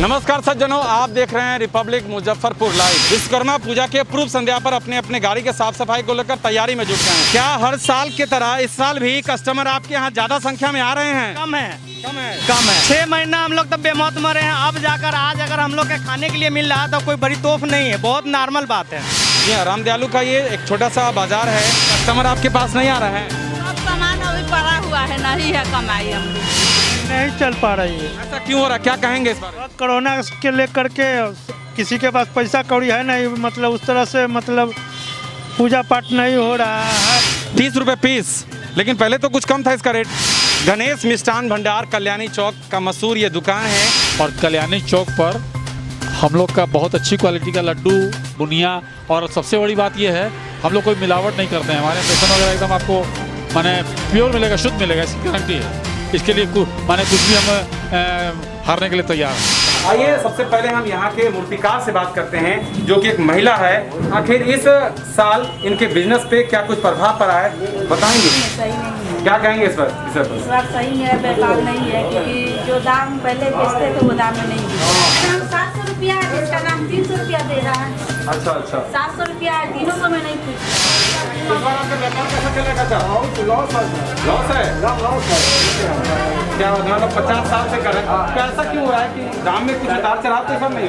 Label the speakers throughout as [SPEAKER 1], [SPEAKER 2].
[SPEAKER 1] नमस्कार सज्जनों, आप देख रहे हैं रिपब्लिक मुजफ्फरपुर लाइव। विश्वकर्मा पूजा के पूर्व संध्या पर अपने अपने गाड़ी के साफ सफाई को लेकर तैयारी में जुट गए हैं। क्या हर साल की तरह इस साल भी कस्टमर आपके यहाँ ज्यादा संख्या में आ रहे हैं?
[SPEAKER 2] कम है।
[SPEAKER 1] कम है।
[SPEAKER 2] 6 महीना हम लोग तब बेमौत मरे हैं, अब जाकर आज अगर हम लोग के खाने के लिए मिल रहा है तो कोई बड़ी तोफ नहीं है, बहुत नॉर्मल बात है।
[SPEAKER 1] जी हाँ, रामदयालु का ये एक छोटा सा बाजार है। कस्टमर आपके पास नहीं आ रहे हैं?
[SPEAKER 3] सब सामान अभी पड़ा हुआ है, नहीं है कमाई हमको।
[SPEAKER 2] नहीं चल पा रही है।
[SPEAKER 1] ऐसा क्यों हो रहा है, क्या कहेंगे इस बारे में?
[SPEAKER 2] कोरोना के लेकर के किसी के पास पैसा कौड़ी है नहीं, मतलब उस तरह से मतलब पूजा पाठ नहीं हो रहा है।
[SPEAKER 1] 30 रुपए पीस, लेकिन पहले तो कुछ कम था इसका रेट। गणेश मिष्ठान भंडार कल्याणी चौक का मशहूर ये दुकान है।
[SPEAKER 4] और कल्याणी चौक पर हम लोग का बहुत अच्छी क्वालिटी का लड्डू, बुनिया, और सबसे बड़ी बात यह है हम लोग कोई मिलावट नहीं करते हैं। हमारे बेसन वगैरह एकदम आपको माने प्योर मिलेगा, शुद्ध मिलेगा, इसकी गारंटी है। इसके लिए कुछ भी हम हारने के लिए तैयार हैं।
[SPEAKER 1] आइए सबसे पहले हम यहाँ के मूर्तिकार से बात करते हैं, जो कि एक महिला है। आखिर इस साल इनके बिजनेस पे क्या कुछ प्रभाव पड़ा है, बताएंगे?
[SPEAKER 3] सही नहीं है,
[SPEAKER 1] क्या कहेंगे इस पर?
[SPEAKER 3] इस बार सही मेरा व्यापार नहीं है, क्योंकि जो दाम पहले बेचते थे वो दाम में नहीं है। हम 700 रुपया है, जिसका दाम 300 रुपया दे रहा है।
[SPEAKER 1] अच्छा अच्छा।
[SPEAKER 3] 700 रुपया है, 300 में नहीं कुछ।
[SPEAKER 1] इस बार आपका व्यापार कैसा चलेगा? लॉस है। क्या मतलब 50 साल से कर रहे हैं? क्या ऐसा क्यों हो रहा है कि दाम में कुछ उतार चढ़ाव तो सब नहीं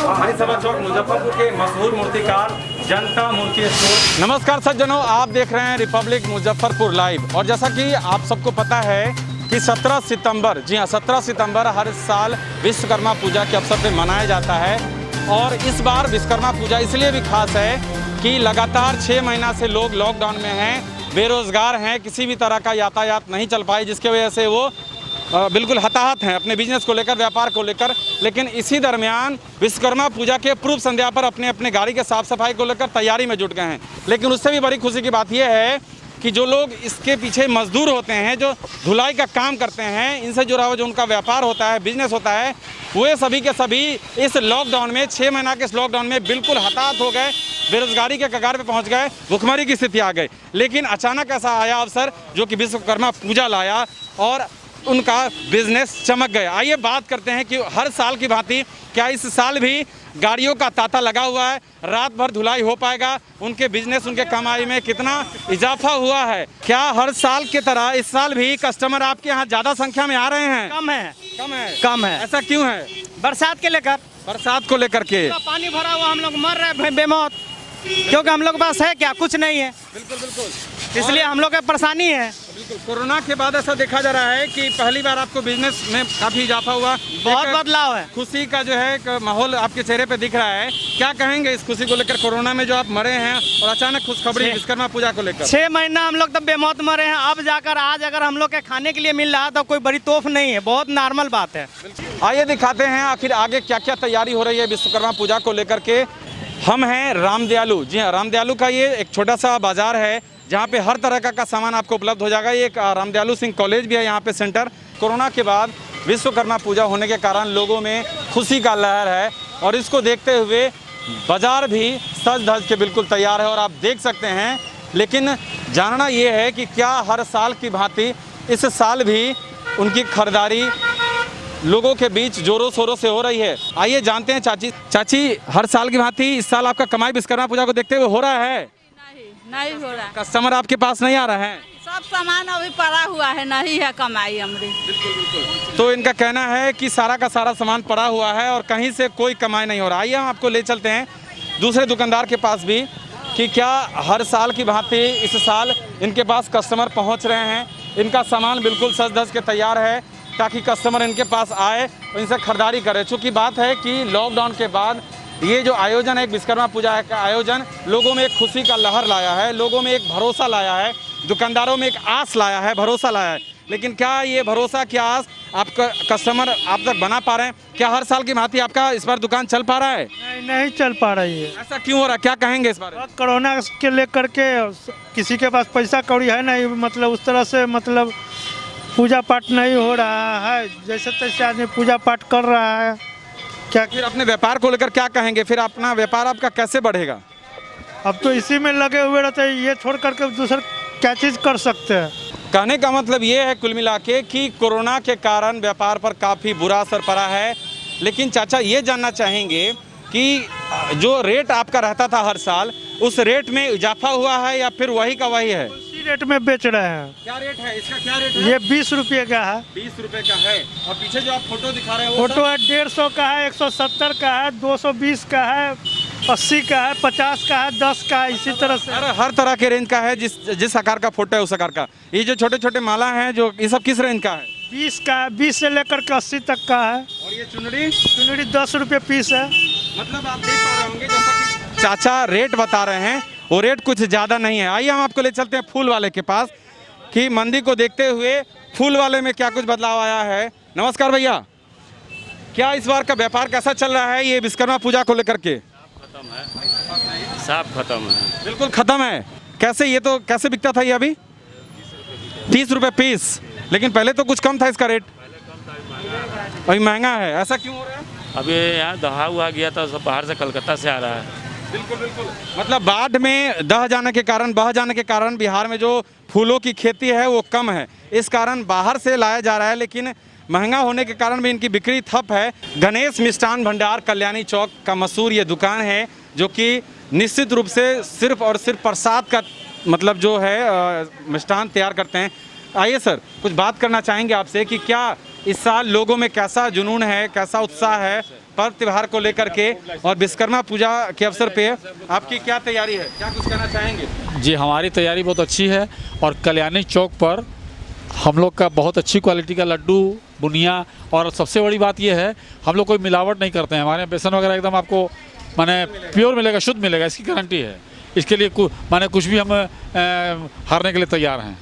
[SPEAKER 1] हमारी सभा चौक मुजफ्फरपुर के मशहूर मूर्तिकार जनता मूर्ति स्टोर। नमस्कार सज्जनों, आप देख रहे हैं रिपब्लिक मुजफ्फरपुर लाइव। और जैसा कि आप सबको पता है कि 17 सितंबर, जी हाँ 17 सितंबर हर साल विश्वकर्मा पूजा के अवसर पर मनाया जाता है। और इस बार विश्वकर्मा पूजा इसलिए भी खास है कि लगातार 6 महीना से लोग लॉकडाउन में हैं, बेरोजगार हैं, किसी भी तरह का यातायात नहीं चल पाई, जिसके वजह से वो बिल्कुल हताहत हैं अपने बिजनेस को लेकर, व्यापार को लेकर। लेकिन इसी दरमियान विश्वकर्मा पूजा के पूर्व संध्या पर अपने अपने गाड़ी के साफ सफाई को लेकर तैयारी में जुट गए हैं। लेकिन उससे भी बड़ी खुशी की बात यह है कि जो लोग इसके पीछे मजदूर होते हैं, जो धुलाई का काम करते हैं, इनसे जुड़ा हुआ जो उनका व्यापार होता है, बिजनेस होता है, वे सभी के सभी इस लॉकडाउन में, 6 महीना के इस लॉकडाउन में बिल्कुल हताहत हो गए, बेरोजगारी के कगार पे पहुंच गए, भुखमरी की स्थिति आ गई। लेकिन अचानक ऐसा आया अवसर जो कि विश्वकर्मा पूजा लाया और उनका बिजनेस चमक गया। आइए बात करते हैं कि हर साल की भांति क्या इस साल भी गाड़ियों का तांता लगा हुआ है, रात भर धुलाई हो पाएगा, उनके बिजनेस, उनके कमाई में कितना इजाफा हुआ है? क्या हर साल की तरह इस साल भी कस्टमर आपके यहाँ ज्यादा संख्या में आ रहे हैं?
[SPEAKER 2] कम है।
[SPEAKER 1] ऐसा क्यों है?
[SPEAKER 2] बरसात के लेकर,
[SPEAKER 1] बरसात को लेकर के
[SPEAKER 2] पानी भरा हुआ, हम लोग मर रहे हैं बेमौत, क्योंकि हम लोग के पास है क्या, कुछ नहीं है।
[SPEAKER 1] बिल्कुल,
[SPEAKER 2] इसलिए हम लोग की परेशानी है।
[SPEAKER 1] बिल्कुल। कोरोना के बाद ऐसा देखा जा रहा है कि पहली बार आपको बिजनेस में काफी इजाफा हुआ,
[SPEAKER 2] बहुत बदलाव है।
[SPEAKER 1] खुशी का जो है एक माहौल आपके चेहरे पे दिख रहा है। क्या कहेंगे इस खुशी को लेकर, कोरोना में जो आप मरे हैं और अचानक खुशखबरी विश्वकर्मा पूजा को लेकर?
[SPEAKER 2] 6 महीना हम लोग तब बेमौत मरे हैं, अब जाकर आज अगर हम लोग के खाने के लिए मिल रहा है तो कोई बड़ी तोफ नहीं है, बहुत नॉर्मल बात है।
[SPEAKER 1] आइए दिखाते हैं आखिर आगे क्या क्या तैयारी हो रही है विश्वकर्मा पूजा को लेकर के। हम हैं रामदयालु। जी हाँ, रामदयालु का ये एक छोटा सा बाजार है जहाँ पे हर तरह का सामान आपको उपलब्ध हो जाएगा। ये एक रामदयालु सिंह कॉलेज भी है यहाँ पे सेंटर। कोरोना के बाद विश्वकर्मा पूजा होने के कारण लोगों में खुशी का लहर है और इसको देखते हुए बाजार भी सज धज के बिल्कुल तैयार है और आप देख सकते हैं। लेकिन जानना ये है कि क्या हर साल की भांति इस साल भी उनकी खरीदारी लोगों के बीच जोरों शोरों से हो रही है? आइए जानते हैं चाची, हर साल की भांति इस साल आपका कमाई विश्वकर्मा पूजा को देखते हुए हो रहा है?
[SPEAKER 3] नहीं हो रहा है।
[SPEAKER 1] कस्टमर आपके पास नहीं आ रहे हैं?
[SPEAKER 3] सब सामान अभी पड़ा हुआ है, नहीं है कमाई हमारी।
[SPEAKER 1] बिल्कुल। तो इनका कहना है कि सारा का सारा सामान पड़ा हुआ है और कहीं से कोई कमाई नहीं हो रहा। आइए हम आपको ले चलते हैं दूसरे दुकानदार के पास भी कि क्या हर साल की भांति इस साल इनके पास कस्टमर पहुँच रहे हैं। इनका सामान बिल्कुल सज धज के तैयार है ताकि कस्टमर इनके पास आए और इनसे खरीदारी करे। चूँकि बात है कि लॉकडाउन के बाद ये जो आयोजन है, एक विश्वकर्मा पूजा का आयोजन, लोगों में एक खुशी का लहर लाया है, लोगों में एक भरोसा लाया है, दुकानदारों में एक आस लाया है, भरोसा लाया है। लेकिन क्या ये भरोसा, क्या आस आपका कस्टमर आप तक बना पा रहे हैं? क्या हर साल की भांति आपका इस बार दुकान चल पा रहा है?
[SPEAKER 2] नहीं चल पा रही है।
[SPEAKER 1] ऐसा क्यों हो रहा है, क्या कहेंगे इस बारे में?
[SPEAKER 2] कोरोना के लेकर के किसी के पास पैसा कौड़ी है नहीं, मतलब उस तरह से मतलब पूजा पाठ नहीं हो रहा है, जैसे तैसे आदमी पूजा पाठ कर रहा है।
[SPEAKER 1] क्या फिर अपने व्यापार को लेकर क्या कहेंगे? फिर अपना व्यापार आपका कैसे बढ़ेगा?
[SPEAKER 2] अब तो इसी में लगे हुए रहते हैं, ये छोड़ करके दूसर क्या चीज़ कर सकते हैं।
[SPEAKER 1] कहने का मतलब ये है कुल मिला के कि कोरोना के कारण व्यापार पर काफ़ी बुरा असर पड़ा है। लेकिन चाचा ये जानना चाहेंगे कि जो रेट आपका रहता था हर साल, उस रेट में इजाफा हुआ है या फिर वही का वही है?
[SPEAKER 2] उसी रेट में बेच रहे हैं।
[SPEAKER 1] क्या रेट है इसका? क्या रेट है?
[SPEAKER 2] ये 20 रुपये का है।
[SPEAKER 1] 20 रुपए का है। और पीछे जो आप फोटो दिखा रहे हैं वो
[SPEAKER 2] फोटो है 150 का है, 170 का है, 220 का है, 80 का है, 50 का है, 10 का है, इसी तरह से
[SPEAKER 1] हर तरह के रेंज का है। जिस आकार का फोटो है उस आकार का। ये जो छोटे छोटे माला हैं जो ये सब किस रेंज का है?
[SPEAKER 2] 20 का है, 20 से लेकर के 80 तक का है।
[SPEAKER 1] और ये चुनरी?
[SPEAKER 2] चुनरी 10 रुपये पीस है।
[SPEAKER 1] मतलब आप देख पा रहे होंगे जैसा कि चाचा रेट बता रहे हैं, वो रेट कुछ ज़्यादा नहीं है। आइए हम आपको ले चलते हैं फूल वाले के पास कि मंदी को देखते हुए फूल वाले में क्या कुछ बदलाव आया है। नमस्कार भैया, क्या इस बार का व्यापार कैसा चल रहा है ये विश्वकर्मा पूजा को लेकर के?
[SPEAKER 5] साफ खत्म है।
[SPEAKER 1] बिल्कुल खत्म है। कैसे ये तो कैसे बिकता था ये अभी? 30 रुपये पीस, लेकिन पहले तो कुछ कम था इसका रेट, अभी महंगा है। ऐसा क्यों हो रहा है?
[SPEAKER 5] अभी यहाँ दहा हुआ गया था, सब बाहर से कलकत्ता से आ रहा है।
[SPEAKER 1] बिल्कुल बिल्कुल। मतलब बाढ़ में बह जाने के कारण बिहार में जो फूलों की खेती है वो कम है, इस कारण बाहर से लाया जा रहा है। लेकिन महंगा होने के कारण भी इनकी बिक्री ठप है। गणेश मिष्ठान भंडार कल्याणी चौक का मशहूर ये दुकान है जो कि निश्चित रूप से सिर्फ और सिर्फ प्रसाद का मतलब जो है मिष्ठान तैयार करते हैं। आइए सर, कुछ बात करना चाहेंगे आपसे कि क्या इस साल लोगों में कैसा जुनून है, कैसा उत्साह है पर्व त्योहार को लेकर के, और विश्वकर्मा पूजा के अवसर पे आपकी क्या तैयारी है, क्या कुछ कहना चाहेंगे?
[SPEAKER 4] जी, हमारी तैयारी बहुत अच्छी है और कल्याणी चौक पर हम लोग का बहुत अच्छी क्वालिटी का लड्डू, बुनिया, और सबसे बड़ी बात यह है हम लोग कोई मिलावट नहीं करते हैं। हमारे यहाँ बेसन वगैरह एकदम आपको माने प्योर मिलेगा, शुद्ध मिलेगा, इसकी गारंटी है। इसके लिए माने कुछ भी हम हारने के लिए तैयार हैं।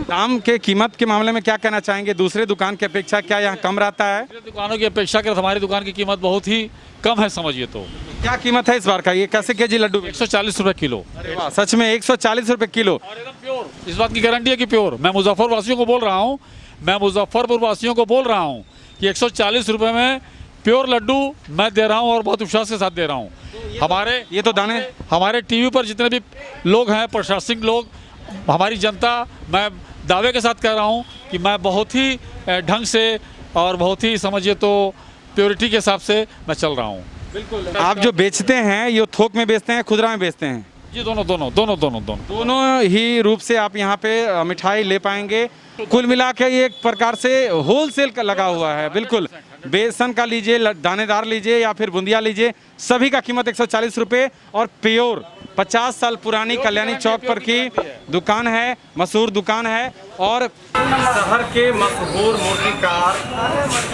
[SPEAKER 1] दाम के कीमत के मामले में क्या कहना चाहेंगे? दूसरे दुकान की अपेक्षा क्या यहाँ कम रहता है?
[SPEAKER 4] दुकानों की अपेक्षा कर हमारी दुकान की कीमत बहुत ही कम है, समझिए। तो
[SPEAKER 1] क्या कीमत है इस बार का? ये कैसे केजी लड्डू?
[SPEAKER 4] 140 रुपये किलो।
[SPEAKER 1] अरे वाह, सच में 140 रुपये किलो।
[SPEAKER 4] और एकदम प्योर, इस बात की गारंटी है कि प्योर। मैं मुजफ्फर वासियों को बोल रहा हूँ, कि 140 रुपये में प्योर लड्डू मैं दे रहा हूँ और बहुत विश्वास के साथ दे रहा हूँ।
[SPEAKER 1] ये तो दाने
[SPEAKER 4] हमारे टीवी पर जितने भी लोग हैं, प्रशासनिक लोग, हमारी जनता, मैं दावे के साथ कह रहा हूँ कि मैं बहुत ही ढंग से और बहुत ही समझिए तो प्योरिटी के हिसाब से मैं चल रहा हूँ।
[SPEAKER 1] बिल्कुल। आप जो बेचते हैं ये थोक में बेचते हैं, खुदरा में बेचते हैं?
[SPEAKER 4] जी, दोनों
[SPEAKER 1] ही रूप से आप यहाँ पे मिठाई ले पाएंगे। कुल मिला के ये एक प्रकार से होलसेल का लगा हुआ है। बिल्कुल, बेसन का लीजिए, दानेदार लीजिए या फिर बूंदिया लीजिए, सभी का कीमत 140 रुपये। और प्योर 50 साल पुरानी कल्याणी चौक पर की दुकान है, मशहूर दुकान है। और शहर के मशहूर मूर्तिकार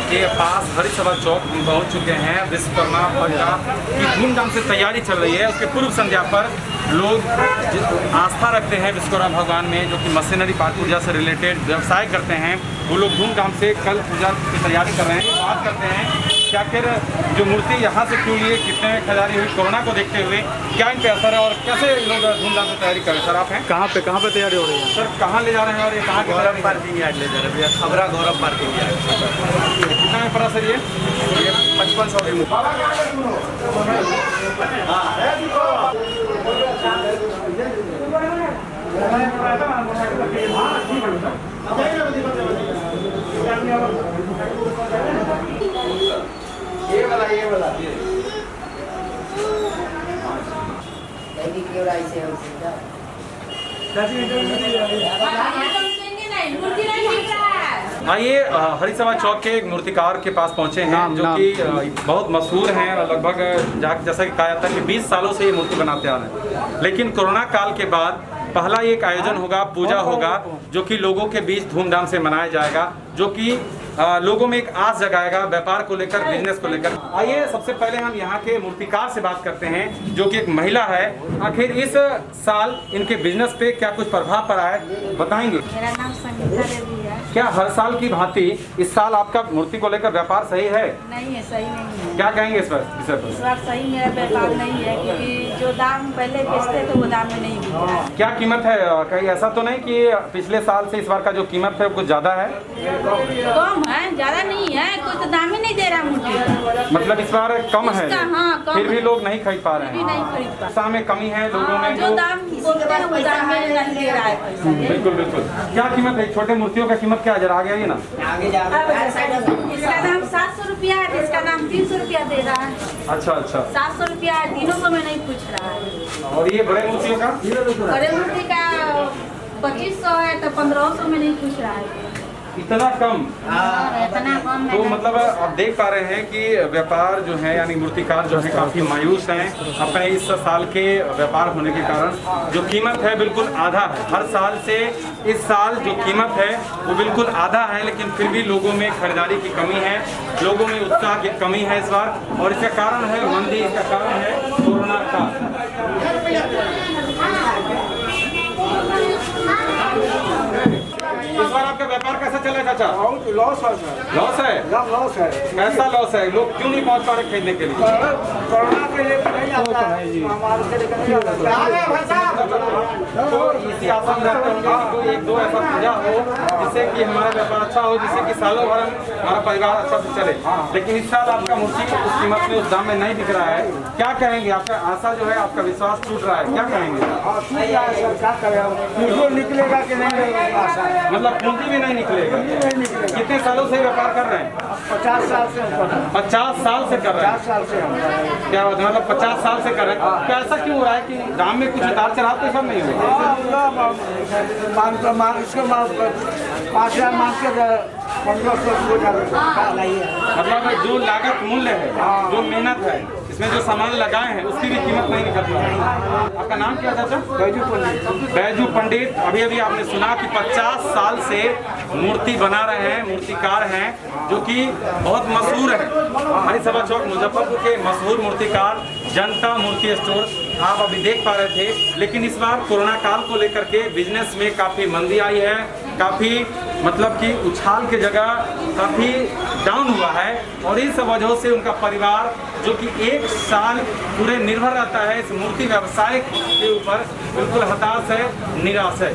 [SPEAKER 1] के पास हरिसभा चौक हम पहुँच चुके हैं। विश्वकर्मा पूजा की धूमधाम से तैयारी चल रही है। उसके पूर्व संध्या पर लोग आस्था रखते हैं विश्वकर्मा भगवान में, जो कि मशीनरी पाठ पूजा से रिलेटेड व्यवसाय करते हैं, वो लोग धूमधाम से कल पूजा की तैयारी कर रहे हैं। बात करते हैं कि आखिर जो मूर्ति यहाँ से क्यों लिए, कितने में खरीदारी हुई, कोरोना को देखते हुए क्या इन पे असर है और कैसे लोग धूमधाम से तैयारी कर रहे हैं? सर आप हैं कहाँ पे तैयारी हो रही है? सर कहाँ ले जा रहे हैं और ये कहाँ के तैयारी?
[SPEAKER 6] पार्किंग यार्ड ले जा रहे हैं भैया, खबरा गौरव पार्किंग यार्ड।
[SPEAKER 1] कितना में पड़ा सर ये?
[SPEAKER 6] 5500 की। ये वाला
[SPEAKER 1] आइए हरिसभा चौक के एक मूर्तिकार के पास पहुंचे हैं जो कि बहुत मशहूर हैं। लगभग जैसा कि कहा जाता है कि 20 सालों से ये मूर्ति बनाते आ रहे हैं। लेकिन कोरोना काल के बाद पहला एक आयोजन होगा, पूजा होगा, जो कि लोगों के बीच धूमधाम से मनाया जाएगा, जो कि लोगों में एक आस जगाएगा व्यापार को लेकर, बिजनेस को लेकर। आइए सबसे पहले हम यहाँ के मूर्तिकार से बात करते हैं जो कि एक महिला है। आखिर इस साल इनके बिजनेस पे क्या कुछ प्रभाव पड़ा है, बताएंगे?
[SPEAKER 3] मेरा नाम संगीता देवी है।
[SPEAKER 1] क्या हर साल की भांति इस साल आपका मूर्ति को लेकर व्यापार सही है?
[SPEAKER 3] नहीं है, सही नहीं है।
[SPEAKER 1] क्या कहेंगे इस पर?
[SPEAKER 3] इस बार सही मेरा व्यापार नहीं है, क्योंकि जो दाम पहले बेचते थे वो दाम में नहीं बिक रहा है।
[SPEAKER 1] क्या कीमत है? कहीं ऐसा तो नहीं कि पिछले साल से इस बार का जो कीमत है वो कुछ ज़्यादा है?
[SPEAKER 3] कम है, ज्यादा नहीं है, कोई तो दाम ही नहीं दे रहा मूर्ति का।
[SPEAKER 1] मतलब इस बार कम है,
[SPEAKER 3] इसका, हाँ, कम
[SPEAKER 1] फिर भी
[SPEAKER 3] है।
[SPEAKER 1] लोग नहीं खरीद पा रहे
[SPEAKER 3] भी
[SPEAKER 1] हैं।
[SPEAKER 3] नहीं खरीद पा।
[SPEAKER 1] पैसा में कमी है लोगों में
[SPEAKER 3] जो दाम बोलते हैं वो दाम में नहीं दे रहा है पैसा।
[SPEAKER 1] बिल्कुल बिल्कुल। क्या कीमत है छोटे मूर्तियों का? कीमत क्या जरा आ गया ये ना?
[SPEAKER 3] इसका दाम 700 रुपया है, इसका दाम 300 रुपया दे रहा है।
[SPEAKER 1] अच्छा अच्छा।
[SPEAKER 3] 700 रुपया है, तीनों को मैं नहीं पूछ रहा है।
[SPEAKER 1] और ये बड़े मूर्तियों का?
[SPEAKER 3] बड़े मूर्ति का 2500 है तो 1500 में नहीं पूछ रहा है।
[SPEAKER 1] इतना कम?
[SPEAKER 3] इतना कम
[SPEAKER 1] तो
[SPEAKER 3] है।
[SPEAKER 1] मतलब आप देख पा रहे हैं कि व्यापार जो है यानी मूर्तिकार जो है काफ़ी मायूस हैं अपने इस साल के व्यापार होने के कारण। जो कीमत है बिल्कुल आधा है, हर साल से इस साल जो कीमत है वो बिल्कुल आधा है, लेकिन फिर भी लोगों में खरीदारी की कमी है, लोगों में उत्साह की कमी है इस बार। और इसका कारण है मंदी, इसका कारण है कोरोना का। इस बार आपका व्यापार कैसा चला है चाचा?
[SPEAKER 6] बहुत लॉस है सर,
[SPEAKER 1] लॉस है?
[SPEAKER 6] लॉस है।
[SPEAKER 1] कैसा लॉस है? लोग क्यों नहीं पहुंच पा रहे खरीदने के लिए?
[SPEAKER 6] कोरोना के लिए नहीं आता है, हमारे के लिए नहीं आता है।
[SPEAKER 1] तो इसी आशा में रहते होंगे कि कोई एक दो ऐसा पूजा हो जिससे कि हमारा व्यापार अच्छा हो, जिससे कि सालों भर हमारा परिवार अच्छा से चले। लेकिन इस साल आपका मूर्ति उस कीमत में, उस दाम में नहीं दिख रहा है। क्या कहेंगे? आपका आशा जो है, आपका विश्वास टूट रहा है, क्या कहेंगे?
[SPEAKER 6] क्या करें, मुझको निकलेगा कि नहीं आशा,
[SPEAKER 1] मतलब पूंजी भी नहीं निकलेगा। कितने सालों से व्यापार कर रहे हैं?
[SPEAKER 6] 50 साल से
[SPEAKER 1] 50 साल से कर रहे
[SPEAKER 6] 50 साल से हम
[SPEAKER 1] हैं? क्या बात है, मतलब 50 साल से कर रहे हैं। तो ऐसा क्यों हो रहा है कि दाम में कुछ उतार चढ़ाव तो सब नहीं हो रहा?
[SPEAKER 6] इसको 5000 मांग के 1500 हो जाएगा।
[SPEAKER 1] मतलब जो लागत मूल्य है, जो मेहनत है, इसमें जो सामान लगाए हैं उसकी भी कीमत नहीं निकल रहा है। आपका नाम क्या चाचा?
[SPEAKER 6] बैजू पंडित।
[SPEAKER 1] बैजू पंडित। अभी अभी आपने सुना कि 50 साल से मूर्ति बना रहे हैं, मूर्तिकार हैं, जो कि बहुत मशहूर है। हरिसभा चौक मुजफ्फरपुर के मशहूर मूर्तिकार जनता मूर्ति स्टोर आप अभी देख पा रहे थे। लेकिन इस बार कोरोना काल को लेकर के बिजनेस में काफ़ी मंदी आई है, काफ़ी मतलब कि उछाल के जगह काफ़ी डाउन हुआ है। और इस वजह से उनका परिवार जो कि एक साल पूरे निर्भर रहता है इस मूर्ति व्यवसाय के ऊपर, बिल्कुल हताश है, निराश है।